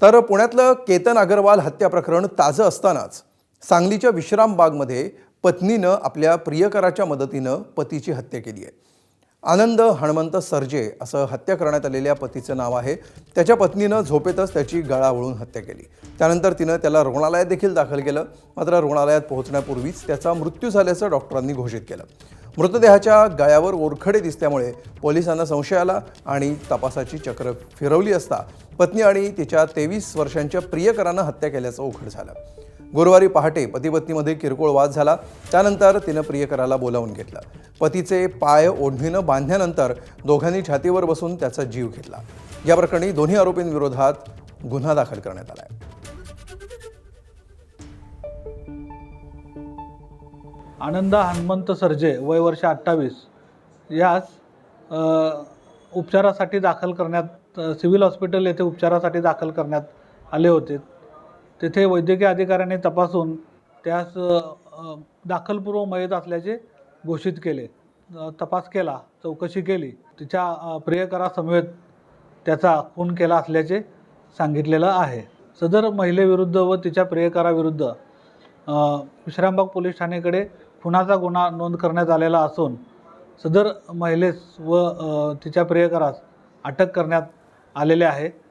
तर पुण्यातलं केतन अग्रवाल हत्या प्रकरण ताजं असतानाच सांगलीच्या विश्रामबागमध्ये पत्नीनं आपल्या प्रियकराच्या मदतीनं पतीची हत्या केली आहे। आनंद हनुमंत सरजे असं हत्या करण्यात आलेल्या पतीचं नाव आहे। त्याच्या पत्नीनं झोपेतच त्याची गळा ओळून हत्या केली। त्यानंतर तिनं त्याला रुग्णालयात देखील दाखल केलं, मात्र रुग्णालयात पोहोचण्यापूर्वीच त्याचा मृत्यू झाल्याचं डॉक्टरांनी घोषित केलं। मृतदेहाच्या गळ्यावर ओरखडे दिसल्यामुळे पोलिसांना संशय आला आणि तपासाची चक्र फिरवली असता पत्नी आणि तिच्या 23 वर्षांच्या प्रियकरानं हत्या केल्याचं उघड झालं। गुरुवारी पहाटे पती-पत्नीमध्ये किरकोळ वाद झाला। त्यानंतर तिनं प्रियकराला बोलावून घेतलं। पतीचे पाय ओढणीनं बांधल्यानंतर दोघांनी छातीवर बसून त्याचा जीव घेतला। या प्रकरणी दोन्ही आरोपींविरोधात गुन्हा दाखल करण्यात आला आहे। आनंद हनुमंत सरजे वय वर्ष 28 यास उपचारासाठी दाखल करण्यात सिव्हिल हॉस्पिटल येथे उपचारासाठी दाखल करण्यात आले होते। तेथे वैद्यकीय अधिकाऱ्यांनी तपासून त्यास दाखलपूर्व मयत असल्याचे घोषित केले। तपास केला, चौकशी केली, तिच्या प्रियकरासमवेत त्याचा खून केला असल्याचे सांगितलेलं आहे। सदर महिलेविरुद्ध व तिच्या प्रियकराविरुद्ध विश्रामबाग पोलीस ठाण्याकडे खुनाचा गुन्हा नोंद करण्यात आलेला असून सदर महिलेस व तिच्या प्रियकरास अटक करण्यात आलेले आहे।